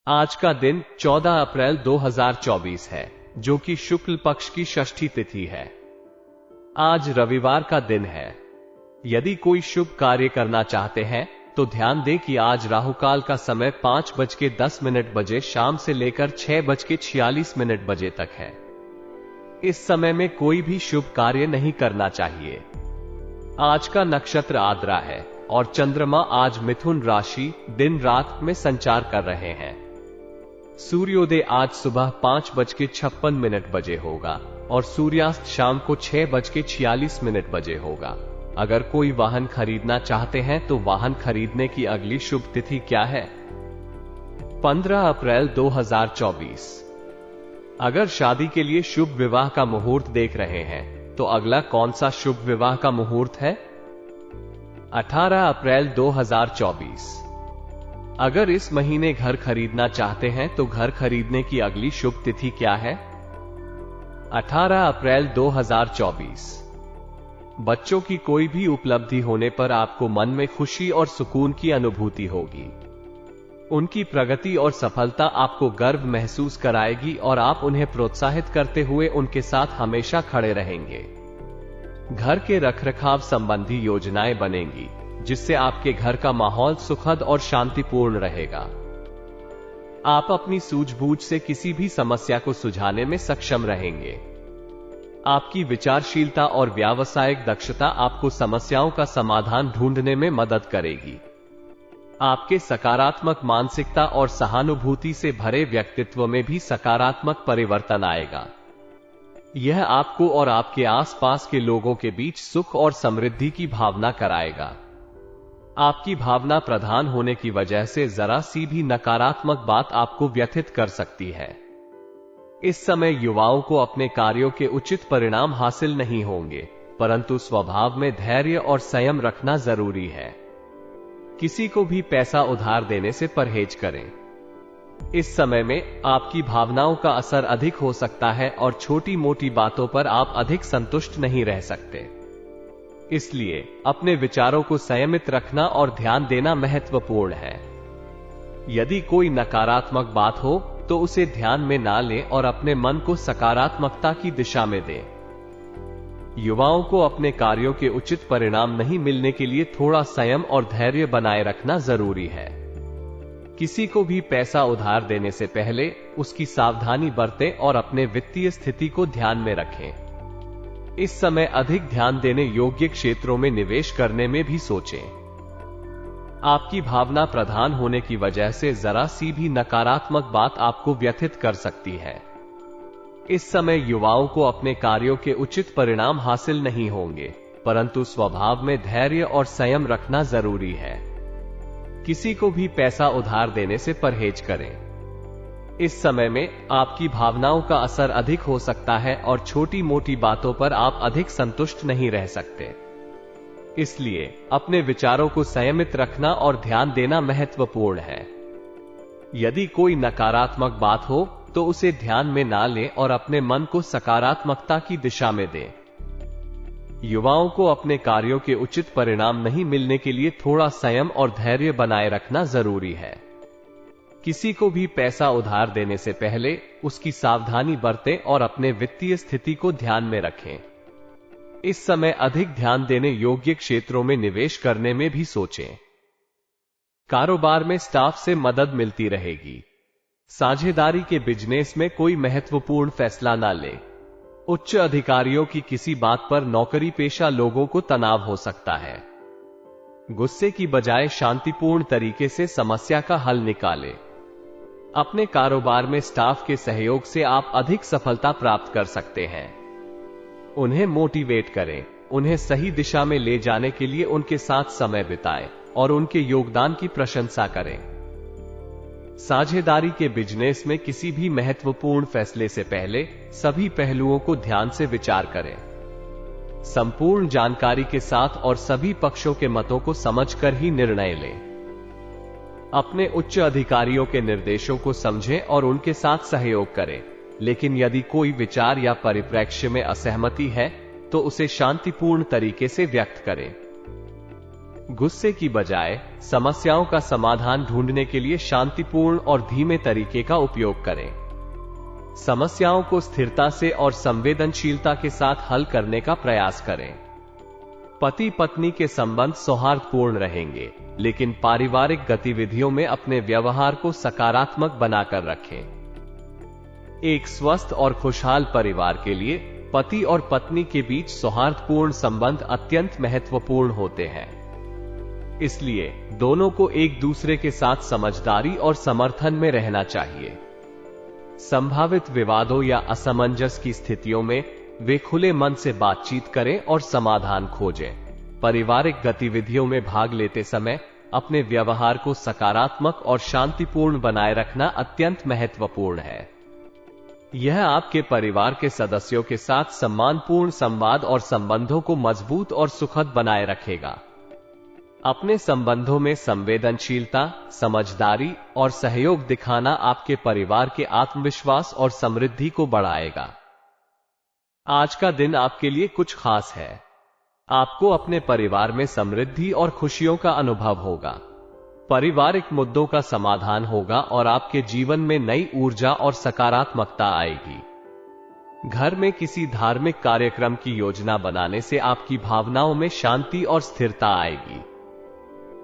आज का दिन 14 अप्रैल 2024 है, जो कि शुक्ल पक्ष की षष्ठी तिथि है। आज रविवार का दिन है। यदि कोई शुभ कार्य करना चाहते हैं तो ध्यान दें कि आज राहुकाल का समय 5:10 बजे शाम से लेकर 6:46 बजे तक है। इस समय में कोई भी शुभ कार्य नहीं करना चाहिए। आज का नक्षत्र आद्रा है और चंद्रमा आज मिथुन राशि दिन रात में संचार कर रहे हैं। सूर्योदय आज सुबह 5:56 बजे होगा और सूर्यास्त शाम को 6:46 बजे होगा। अगर कोई वाहन खरीदना चाहते हैं तो वाहन खरीदने की अगली शुभ तिथि क्या है? 15 अप्रैल 2024। अगर शादी के लिए शुभ विवाह का मुहूर्त देख रहे हैं तो अगला कौन सा शुभ विवाह का मुहूर्त है? 18 अप्रैल 2024। अगर इस महीने घर खरीदना चाहते हैं तो घर खरीदने की अगली शुभ तिथि क्या है? 18 अप्रैल 2024। बच्चों की कोई भी उपलब्धि होने पर आपको मन में खुशी और सुकून की अनुभूति होगी। उनकी प्रगति और सफलता आपको गर्व महसूस कराएगी और आप उन्हें प्रोत्साहित करते हुए उनके साथ हमेशा खड़े रहेंगे। घर के रखरखाव संबंधी योजनाएं बनेंगी, जिससे आपके घर का माहौल सुखद और शांतिपूर्ण रहेगा। आप अपनी सूझबूझ से किसी भी समस्या को सुलझाने में सक्षम रहेंगे। आपकी विचारशीलता और व्यावसायिक दक्षता आपको समस्याओं का समाधान ढूंढने में मदद करेगी। आपके सकारात्मक मानसिकता और सहानुभूति से भरे व्यक्तित्व में भी सकारात्मक परिवर्तन आएगा। यह आपको और आपके आसपास के लोगों के बीच सुख और समृद्धि की भावना कराएगा। आपकी भावना प्रधान होने की वजह से जरा सी भी नकारात्मक बात आपको व्यथित कर सकती है। इस समय युवाओं को अपने कार्यों के उचित परिणाम हासिल नहीं होंगे, परंतु स्वभाव में धैर्य और संयम रखना जरूरी है। किसी को भी पैसा उधार देने से परहेज करें। इस समय में आपकी भावनाओं का असर अधिक हो सकता है और छोटी मोटी बातों पर आप अधिक संतुष्ट नहीं रह सकते। इसलिए अपने विचारों को संयमित रखना और ध्यान देना महत्वपूर्ण है। यदि कोई नकारात्मक बात हो तो उसे ध्यान में ना लें और अपने मन को सकारात्मकता की दिशा में दें। युवाओं को अपने कार्यों के उचित परिणाम नहीं मिलने के लिए थोड़ा संयम और धैर्य बनाए रखना जरूरी है। किसी को भी पैसा उधार देने से पहले उसकी सावधानी बरतें और अपने वित्तीय स्थिति को ध्यान में रखें। इस समय अधिक ध्यान देने योग्य क्षेत्रों में निवेश करने में भी सोचें। आपकी भावना प्रधान होने की वजह से जरा सी भी नकारात्मक बात आपको व्यथित कर सकती है। इस समय युवाओं को अपने कार्यों के उचित परिणाम हासिल नहीं होंगे, परंतु स्वभाव में धैर्य और संयम रखना जरूरी है। किसी को भी पैसा उधार देने से परहेज करें। इस समय में आपकी भावनाओं का असर अधिक हो सकता है और छोटी मोटी बातों पर आप अधिक संतुष्ट नहीं रह सकते। इसलिए अपने विचारों को संयमित रखना और ध्यान देना महत्वपूर्ण है। यदि कोई नकारात्मक बात हो तो उसे ध्यान में ना लें और अपने मन को सकारात्मकता की दिशा में दें। युवाओं को अपने कार्यों के उचित परिणाम नहीं मिलने के लिए थोड़ा संयम और धैर्य बनाए रखना जरूरी है। किसी को भी पैसा उधार देने से पहले उसकी सावधानी बरतें और अपने वित्तीय स्थिति को ध्यान में रखें। इस समय अधिक ध्यान देने योग्य क्षेत्रों में निवेश करने में भी सोचें। कारोबार में स्टाफ से मदद मिलती रहेगी। साझेदारी के बिजनेस में कोई महत्वपूर्ण फैसला ना लें। उच्च अधिकारियों की किसी बात पर नौकरी पेशा लोगों को तनाव हो सकता है। गुस्से की बजाय शांतिपूर्ण तरीके से समस्या का हल निकालें। अपने कारोबार में स्टाफ के सहयोग से आप अधिक सफलता प्राप्त कर सकते हैं। उन्हें मोटिवेट करें, उन्हें सही दिशा में ले जाने के लिए उनके साथ समय बिताएं और उनके योगदान की प्रशंसा करें। साझेदारी के बिजनेस में किसी भी महत्वपूर्ण फैसले से पहले सभी पहलुओं को ध्यान से विचार करें। संपूर्ण जानकारी के साथ और सभी पक्षों के मतों को समझकर ही निर्णय लें। अपने उच्च अधिकारियों के निर्देशों को समझें और उनके साथ सहयोग करें, लेकिन यदि कोई विचार या परिप्रेक्ष्य में असहमति है तो उसे शांतिपूर्ण तरीके से व्यक्त करें। गुस्से की बजाय समस्याओं का समाधान ढूंढने के लिए शांतिपूर्ण और धीमे तरीके का उपयोग करें। समस्याओं को स्थिरता से और संवेदनशीलता के साथ हल करने का प्रयास करें। पति पत्नी के संबंध सौहार्दपूर्ण रहेंगे, लेकिन पारिवारिक गतिविधियों में अपने व्यवहार को सकारात्मक बनाकर रखें। एक स्वस्थ और खुशहाल परिवार के लिए पति और पत्नी के बीच सौहार्दपूर्ण संबंध अत्यंत महत्वपूर्ण होते हैं। इसलिए दोनों को एक दूसरे के साथ समझदारी और समर्थन में रहना चाहिए। संभावित विवादों या असमंजस की स्थितियों में वे खुले मन से बातचीत करें और समाधान खोजें। पारिवारिक गतिविधियों में भाग लेते समय अपने व्यवहार को सकारात्मक और शांतिपूर्ण बनाए रखना अत्यंत महत्वपूर्ण है। यह आपके परिवार के सदस्यों के साथ सम्मानपूर्ण संवाद और संबंधों को मजबूत और सुखद बनाए रखेगा। अपने संबंधों में संवेदनशीलता, समझदारी और सहयोग दिखाना आपके परिवार के आत्मविश्वास और समृद्धि को बढ़ाएगा। आज का दिन आपके लिए कुछ खास है। आपको अपने परिवार में समृद्धि और खुशियों का अनुभव होगा। पारिवारिक मुद्दों का समाधान होगा और आपके जीवन में नई ऊर्जा और सकारात्मकता आएगी। घर में किसी धार्मिक कार्यक्रम की योजना बनाने से आपकी भावनाओं में शांति और स्थिरता आएगी।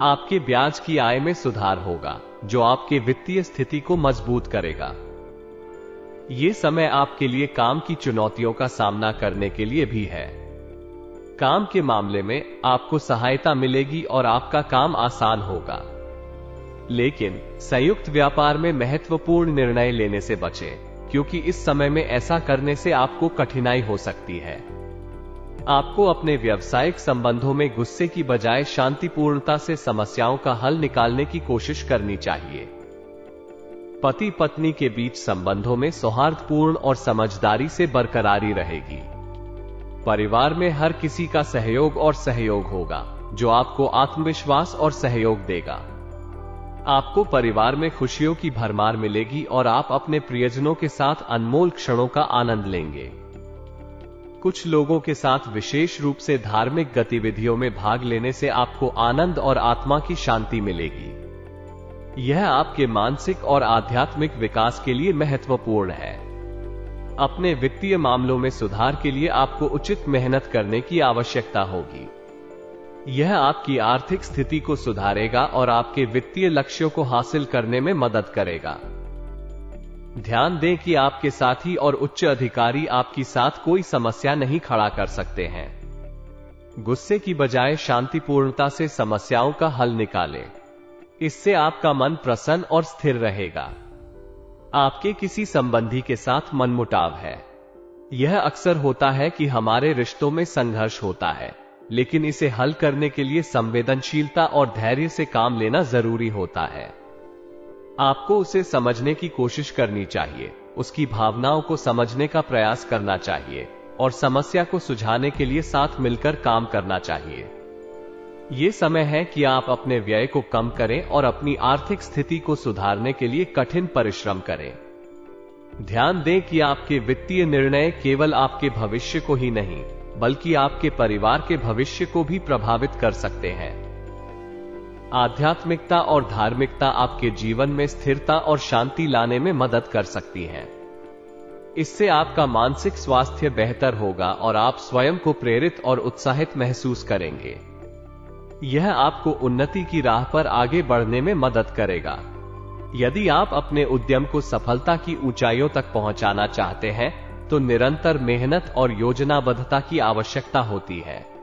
आपके ब्याज की आय में सुधार होगा, जो आपके वित्तीय स्थिति को मजबूत करेगा। ये समय आपके लिए काम की चुनौतियों का सामना करने के लिए भी है। काम के मामले में आपको सहायता मिलेगी और आपका काम आसान होगा। लेकिन संयुक्त व्यापार में महत्वपूर्ण निर्णय लेने से बचें, क्योंकि इस समय में ऐसा करने से आपको कठिनाई हो सकती है। आपको अपने व्यावसायिक संबंधों में गुस्से की बजाय शांतिपूर्णता से समस्याओं का हल निकालने की कोशिश करनी चाहिए। पति पत्नी के बीच संबंधों में सौहार्दपूर्ण और समझदारी से बरकरारी रहेगी। परिवार में हर किसी का सहयोग और सहयोग होगा, जो आपको आत्मविश्वास और सहयोग देगा। आपको परिवार में खुशियों की भरमार मिलेगी और आप अपने प्रियजनों के साथ अनमोल क्षणों का आनंद लेंगे। कुछ लोगों के साथ विशेष रूप से धार्मिक गतिविधियों में भाग लेने से आपको आनंद और आत्मा की शांति मिलेगी। यह आपके मानसिक और आध्यात्मिक विकास के लिए महत्वपूर्ण है। अपने वित्तीय मामलों में सुधार के लिए आपको उचित मेहनत करने की आवश्यकता होगी। यह आपकी आर्थिक स्थिति को सुधारेगा और आपके वित्तीय लक्ष्यों को हासिल करने में मदद करेगा। ध्यान दें कि आपके साथी और उच्च अधिकारी आपकी साथ कोई समस्या नहीं खड़ा कर सकते हैं। गुस्से की बजाय शांतिपूर्णता से समस्याओं का हल निकालें। इससे आपका मन प्रसन्न और स्थिर रहेगा। आपके किसी संबंधी के साथ मनमुटाव है। यह अक्सर होता है कि हमारे रिश्तों में संघर्ष होता है, लेकिन इसे हल करने के लिए संवेदनशीलता और धैर्य से काम लेना जरूरी होता है। आपको उसे समझने की कोशिश करनी चाहिए, उसकी भावनाओं को समझने का प्रयास करना चाहिए और समस्या को सुलझाने के लिए साथ मिलकर काम करना चाहिए। यह समय है कि आप अपने व्यय को कम करें और अपनी आर्थिक स्थिति को सुधारने के लिए कठिन परिश्रम करें। ध्यान दें कि आपके वित्तीय निर्णय केवल आपके भविष्य को ही नहीं, बल्कि आपके परिवार के भविष्य को भी प्रभावित कर सकते हैं। आध्यात्मिकता और धार्मिकता आपके जीवन में स्थिरता और शांति लाने में मदद कर सकती हैं। इससे आपका मानसिक स्वास्थ्य बेहतर होगा और आप स्वयं को प्रेरित और उत्साहित महसूस करेंगे। यह आपको उन्नति की राह पर आगे बढ़ने में मदद करेगा। यदि आप अपने उद्यम को सफलता की ऊंचाइयों तक पहुंचाना चाहते हैं, तो निरंतर मेहनत और योजनाबद्धता की आवश्यकता होती है।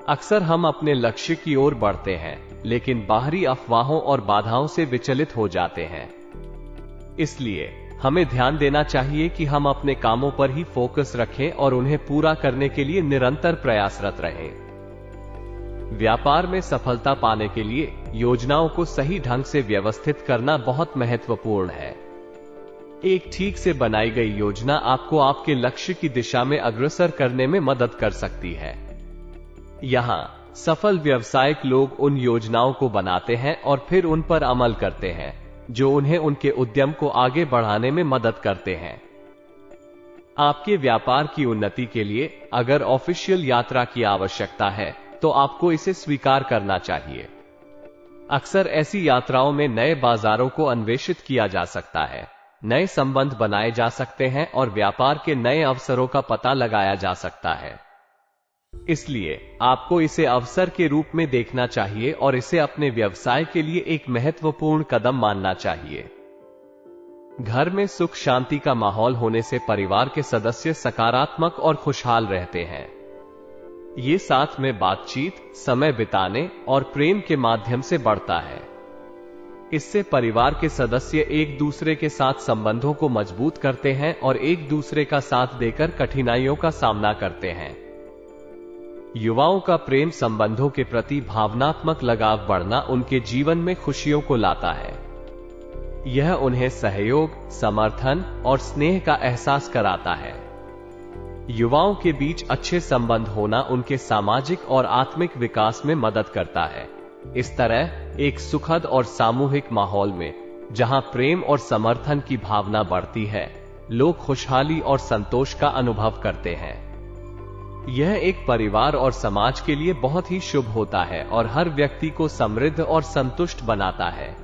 अक्सर हम अपने लक्ष्य की ओर बढ़ते हैं, लेकिन बाहरी अफवाहों और बाधाओं से विचलित हो जाते हैं। इसलिए हमें ध्यान देना चाहिए कि हम अपने कामों पर ही फोकस रखें और उन्हें पूरा करने के लिए निरंतर प्रयासरत रहें। व्यापार में सफलता पाने के लिए योजनाओं को सही ढंग से व्यवस्थित करना बहुत महत्वपूर्ण है। एक ठीक से बनाई गई योजना आपको आपके लक्ष्य की दिशा में अग्रसर करने में मदद कर सकती है। यहां सफल व्यावसायिक लोग उन योजनाओं को बनाते हैं और फिर उन पर अमल करते हैं, जो उन्हें उनके उद्यम को आगे बढ़ाने में मदद करते हैं। आपके व्यापार की उन्नति के लिए अगर ऑफिशियल यात्रा की आवश्यकता है, तो आपको इसे स्वीकार करना चाहिए। अक्सर ऐसी यात्राओं में नए बाजारों को अन्वेषित किया जा सकता है, नए संबंध बनाए जा सकते हैं और व्यापार के नए अवसरों का पता लगाया जा सकता है। इसलिए आपको इसे अवसर के रूप में देखना चाहिए और इसे अपने व्यवसाय के लिए एक महत्वपूर्ण कदम मानना चाहिए। घर में सुख शांति का माहौल होने से परिवार के सदस्य सकारात्मक और खुशहाल रहते हैं। ये साथ में बातचीत, समय बिताने और प्रेम के माध्यम से बढ़ता है। इससे परिवार के सदस्य एक दूसरे के साथ संबंधों को मजबूत करते हैं और एक दूसरे का साथ देकर कठिनाइयों का सामना करते हैं। युवाओं का प्रेम संबंधों के प्रति भावनात्मक लगाव बढ़ना उनके जीवन में खुशियों को लाता है। यह उन्हें सहयोग, समर्थन और स्नेह का एहसास कराता है। युवाओं के बीच अच्छे संबंध होना उनके सामाजिक और आत्मिक विकास में मदद करता है। इस तरह एक सुखद और सामूहिक माहौल में, जहां प्रेम और समर्थन की भावना बढ़ती है, लोग खुशहाली और संतोष का अनुभव करते हैं। यह एक परिवार और समाज के लिए बहुत ही शुभ होता है और हर व्यक्ति को समृद्ध और संतुष्ट बनाता है।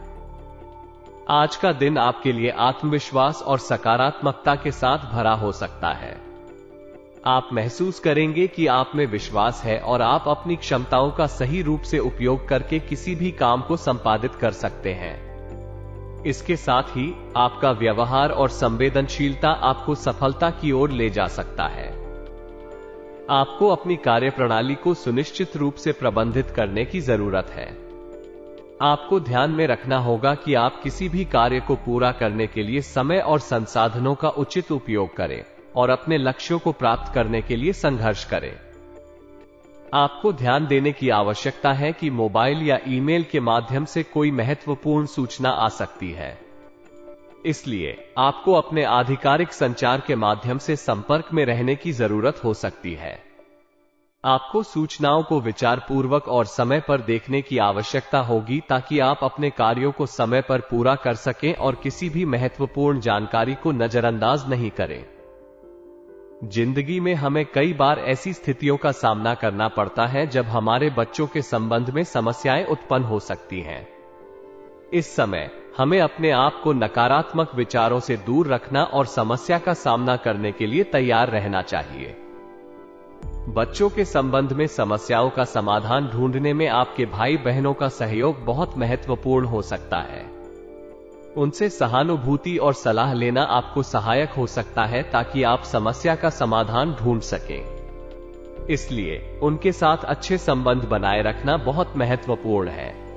आज का दिन आपके लिए आत्मविश्वास और सकारात्मकता के साथ भरा हो सकता है। आप महसूस करेंगे कि आप में विश्वास है और आप अपनी क्षमताओं का सही रूप से उपयोग करके किसी भी काम को संपादित कर सकते हैं। इसके साथ ही आपका व्यवहार और संवेदनशीलता आपको सफलता की ओर ले जा सकता है। आपको अपनी कार्यप्रणाली को सुनिश्चित रूप से प्रबंधित करने की जरूरत है। आपको ध्यान में रखना होगा कि आप किसी भी कार्य को पूरा करने के लिए समय और संसाधनों का उचित उपयोग करें और अपने लक्ष्यों को प्राप्त करने के लिए संघर्ष करें। आपको ध्यान देने की आवश्यकता है कि मोबाइल या ईमेल के माध्यम से कोई महत्वपूर्ण सूचना आ सकती है। इसलिए आपको अपने आधिकारिक संचार के माध्यम से संपर्क में रहने की जरूरत हो सकती है। आपको सूचनाओं को विचारपूर्वक और समय पर देखने की आवश्यकता होगी ताकि आप अपने कार्यों को समय पर पूरा कर सकें और किसी भी महत्वपूर्ण जानकारी को नजरअंदाज नहीं करें। जिंदगी में हमें कई बार ऐसी स्थितियों का सामना करना पड़ता है जब हमारे बच्चों के संबंध में समस्याएं उत्पन्न हो सकती हैं। इस समय हमें अपने आप को नकारात्मक विचारों से दूर रखना और समस्या का सामना करने के लिए तैयार रहना चाहिए। बच्चों के संबंध में समस्याओं का समाधान ढूंढने में आपके भाई बहनों का सहयोग बहुत महत्वपूर्ण हो सकता है। उनसे सहानुभूति और सलाह लेना आपको सहायक हो सकता है ताकि आप समस्या का समाधान ढूंढ सकें। इसलिए उनके साथ अच्छे संबंध बनाए रखना बहुत महत्वपूर्ण है।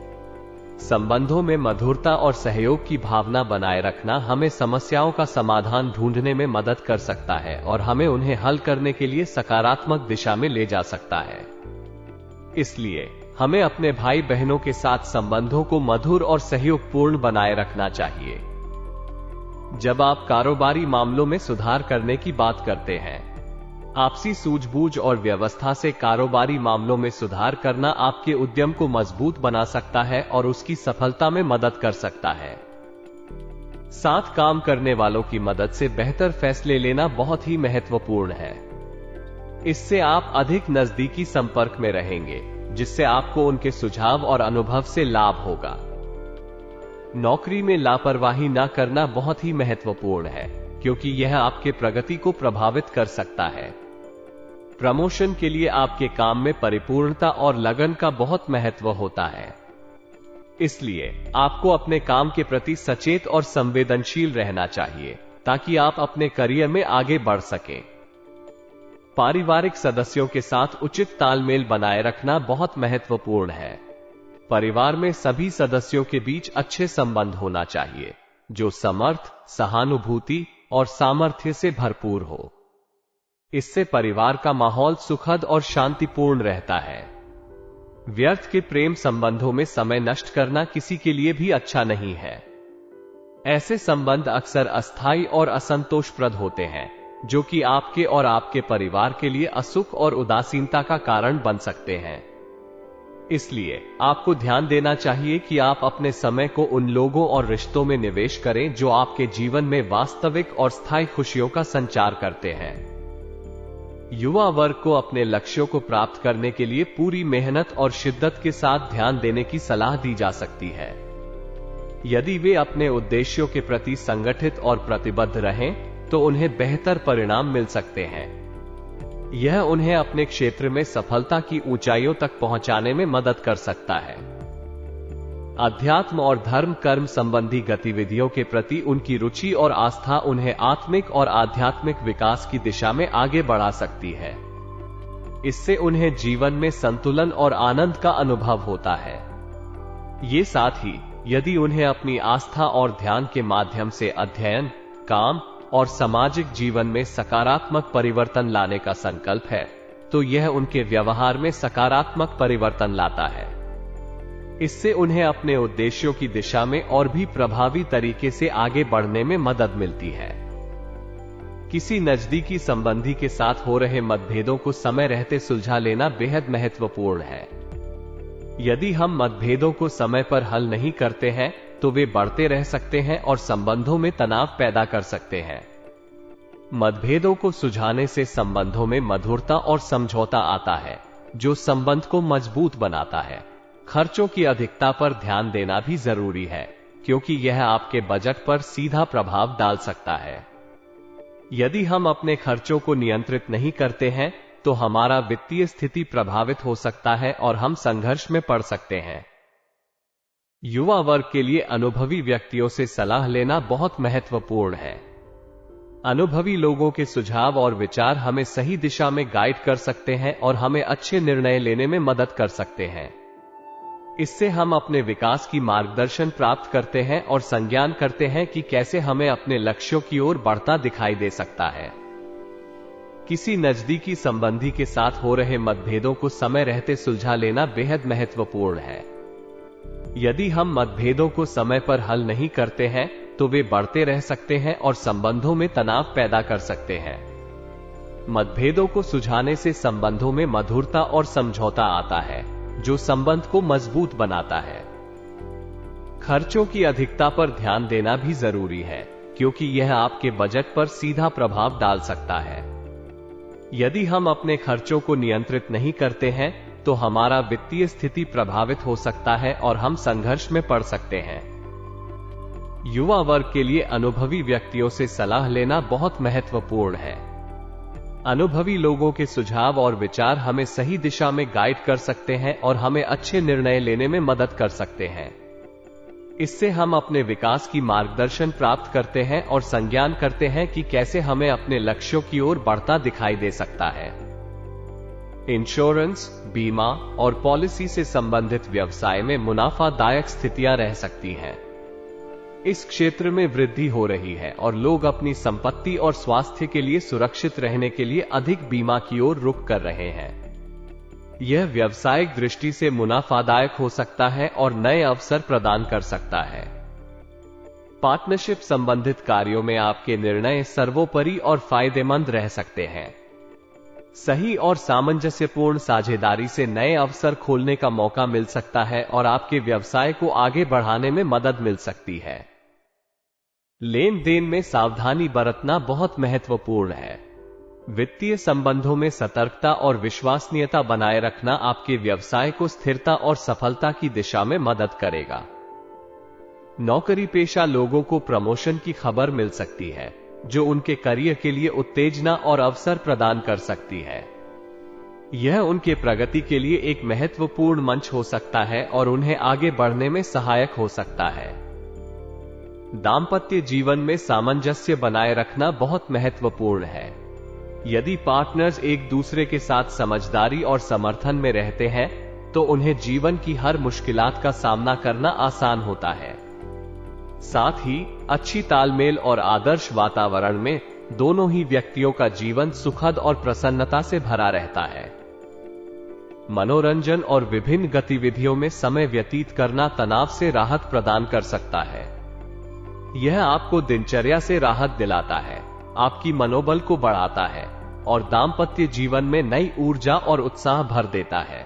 संबंधों में मधुरता और सहयोग की भावना बनाए रखना हमें समस्याओं का समाधान ढूंढने में मदद कर सकता है और हमें उन्हें हल करने के लिए सकारात्मक दिशा में ले जा सकता है। इसलिए हमें अपने भाई बहनों के साथ संबंधों को मधुर और सहयोगपूर्ण बनाए रखना चाहिए। जब आप कारोबारी मामलों में सुधार करने की बात करते हैं, आपसी सूझबूझ और व्यवस्था से कारोबारी मामलों में सुधार करना आपके उद्यम को मजबूत बना सकता है और उसकी सफलता में मदद कर सकता है। साथ काम करने वालों की मदद से बेहतर फैसले लेना बहुत ही महत्वपूर्ण है। इससे आप अधिक नजदीकी संपर्क में रहेंगे, जिससे आपको उनके सुझाव और अनुभव से लाभ होगा। नौकरी में लापरवाही न करना बहुत ही महत्वपूर्ण है, क्योंकि यह आपके प्रगति को प्रभावित कर सकता है। प्रमोशन के लिए आपके काम में परिपूर्णता और लगन का बहुत महत्व होता है। इसलिए आपको अपने काम के प्रति सचेत और संवेदनशील रहना चाहिए ताकि आप अपने करियर में आगे बढ़ सकें। पारिवारिक सदस्यों के साथ उचित तालमेल बनाए रखना बहुत महत्वपूर्ण है। परिवार में सभी सदस्यों के बीच अच्छे संबंध होना चाहिए, जो समर्थ, सहानुभूति और सामर्थ्य से भरपूर हो। इससे परिवार का माहौल सुखद और शांतिपूर्ण रहता है। व्यर्थ के प्रेम संबंधों में समय नष्ट करना किसी के लिए भी अच्छा नहीं है। ऐसे संबंध अक्सर अस्थायी और असंतोषप्रद होते हैं, जो कि आपके और आपके परिवार के लिए असुख और उदासीनता का कारण बन सकते हैं। इसलिए आपको ध्यान देना चाहिए कि आप अपने समय को उन लोगों और रिश्तों में निवेश करें जो आपके जीवन में वास्तविक और स्थायी खुशियों का संचार करते हैं। युवा वर्ग को अपने लक्ष्यों को प्राप्त करने के लिए पूरी मेहनत और शिद्दत के साथ ध्यान देने की सलाह दी जा सकती है। यदि वे अपने उद्देश्यों के प्रति संगठित और प्रतिबद्ध रहें तो उन्हें बेहतर परिणाम मिल सकते हैं। यह उन्हें अपने क्षेत्र में सफलता की ऊंचाइयों तक पहुंचाने में मदद कर सकता है। अध्यात्म और धर्म कर्म संबंधी गतिविधियों के प्रति उनकी रुचि और आस्था उन्हें आत्मिक और आध्यात्मिक विकास की दिशा में आगे बढ़ा सकती है। इससे उन्हें जीवन में संतुलन और आनंद का अनुभव होता है। ये साथ ही यदि उन्हें अपनी आस्था और ध्यान के माध्यम से अध्ययन, काम और सामाजिक जीवन में सकारात्मक परिवर्तन लाने का संकल्प है, तो यह उनके व्यवहार में सकारात्मक परिवर्तन लाता है। इससे उन्हें अपने उद्देश्यों की दिशा में और भी प्रभावी तरीके से आगे बढ़ने में मदद मिलती है। किसी नजदीकी संबंधी के साथ हो रहे मतभेदों को समय रहते सुलझा लेना बेहद महत्वपूर्ण है। यदि हम मतभेदों को समय पर हल नहीं करते हैं तो वे बढ़ते रह सकते हैं और संबंधों में तनाव पैदा कर सकते हैं। मतभेदों को सुलझाने से संबंधों में मधुरता और समझौता आता है, जो संबंध को मजबूत बनाता है। खर्चों की अधिकता पर ध्यान देना भी जरूरी है, क्योंकि यह आपके बजट पर सीधा प्रभाव डाल सकता है। यदि हम अपने खर्चों को नियंत्रित नहीं करते हैं तो हमारा वित्तीय स्थिति प्रभावित हो सकता है और हम संघर्ष में पड़ सकते हैं। युवा वर्ग के लिए अनुभवी व्यक्तियों से सलाह लेना बहुत महत्वपूर्ण है। अनुभवी लोगों के सुझाव और विचार हमें सही दिशा में गाइड कर सकते हैं और हमें अच्छे निर्णय लेने में मदद कर सकते हैं। इससे हम अपने विकास की मार्गदर्शन प्राप्त करते हैं और संज्ञान करते हैं कि कैसे हमें अपने लक्ष्यों की ओर बढ़ता दिखाई दे सकता है। किसी नजदीकी संबंधी के साथ हो रहे मतभेदों को समय रहते सुलझा लेना बेहद महत्वपूर्ण है। यदि हम मतभेदों को समय पर हल नहीं करते हैं तो वे बढ़ते रह सकते हैं और संबंधों में तनाव पैदा कर सकते हैं। मतभेदों को सुलझाने से संबंधों में मधुरता और समझौता आता है, जो संबंध को मजबूत बनाता है। खर्चों की अधिकता पर ध्यान देना भी जरूरी है, क्योंकि यह आपके बजट पर सीधा प्रभाव डाल सकता है। यदि हम अपने खर्चों को नियंत्रित नहीं करते हैं तो हमारा वित्तीय स्थिति प्रभावित हो सकता है और हम संघर्ष में पड़ सकते हैं। युवा वर्ग के लिए अनुभवी व्यक्तियों से सलाह लेना बहुत महत्वपूर्ण है। अनुभवी लोगों के सुझाव और विचार हमें सही दिशा में गाइड कर सकते हैं और हमें अच्छे निर्णय लेने में मदद कर सकते हैं। इससे हम अपने विकास की मार्गदर्शन प्राप्त करते हैं और संज्ञान करते हैं कि कैसे हमें अपने लक्ष्यों की ओर बढ़ता दिखाई दे सकता है। इंश्योरेंस, बीमा और पॉलिसी से संबंधित व्यवसाय में मुनाफादायक स्थितियां रह सकती हैं। इस क्षेत्र में वृद्धि हो रही है और लोग अपनी संपत्ति और स्वास्थ्य के लिए सुरक्षित रहने के लिए अधिक बीमा की ओर रुख कर रहे हैं। यह व्यावसायिक दृष्टि से मुनाफादायक हो सकता है और नए अवसर प्रदान कर सकता है। पार्टनरशिप संबंधित कार्यों में आपके निर्णय सर्वोपरि और फायदेमंद रह सकते हैं। सही और सामंजस्यपूर्ण साझेदारी से नए अवसर खोलने का मौका मिल सकता है और आपके व्यवसाय को आगे बढ़ाने में मदद मिल सकती है। लेन देन में सावधानी बरतना बहुत महत्वपूर्ण है। वित्तीय संबंधों में सतर्कता और विश्वसनीयता बनाए रखना आपके व्यवसाय को स्थिरता और सफलता की दिशा में मदद करेगा। नौकरी पेशा लोगों को प्रमोशन की खबर मिल सकती है, जो उनके करियर के लिए उत्तेजना और अवसर प्रदान कर सकती है। यह उनके प्रगति के लिए एक महत्वपूर्ण मंच हो सकता है और उन्हें आगे बढ़ने में सहायक हो सकता है। दांपत्य जीवन में सामंजस्य बनाए रखना बहुत महत्वपूर्ण है। यदि पार्टनर्स एक दूसरे के साथ समझदारी और समर्थन में रहते हैं तो उन्हें जीवन की हर मुश्किलात का सामना करना आसान होता है। साथ ही अच्छी तालमेल और आदर्श वातावरण में दोनों ही व्यक्तियों का जीवन सुखद और प्रसन्नता से भरा रहता है। मनोरंजन और विभिन्न गतिविधियों में समय व्यतीत करना तनाव से राहत प्रदान कर सकता है। यह आपको दिनचर्या से राहत दिलाता है, आपकी मनोबल को बढ़ाता है और दांपत्य जीवन में नई ऊर्जा और उत्साह भर देता है।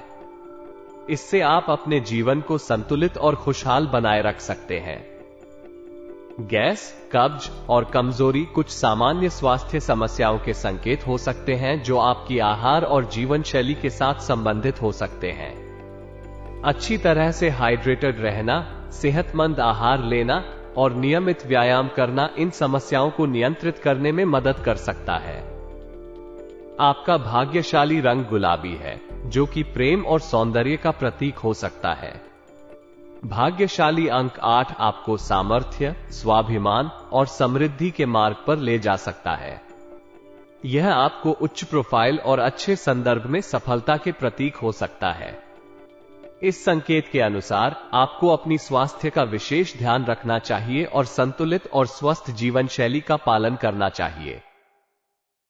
इससे आप अपने जीवन को संतुलित और खुशहाल बनाए रख सकते हैं। गैस, कब्ज और कमजोरी कुछ सामान्य स्वास्थ्य समस्याओं के संकेत हो सकते हैं जो आपकी आहार और जीवन शैली के साथ संबंधित हो सकते हैं। अच्छी तरह से हाइड्रेटेड रहना, सेहतमंद आहार लेना और नियमित व्यायाम करना इन समस्याओं को नियंत्रित करने में मदद कर सकता है। आपका भाग्यशाली रंग गुलाबी है, जो कि प्रेम और सौंदर्य का प्रतीक हो सकता है। भाग्यशाली अंक 8 आपको सामर्थ्य, स्वाभिमान और समृद्धि के मार्ग पर ले जा सकता है। यह आपको उच्च प्रोफाइल और अच्छे संदर्भ में सफलता के प्रतीक हो सकता है। इस संकेत के अनुसार आपको अपनी स्वास्थ्य का विशेष ध्यान रखना चाहिए और संतुलित और स्वस्थ जीवन शैली का पालन करना चाहिए।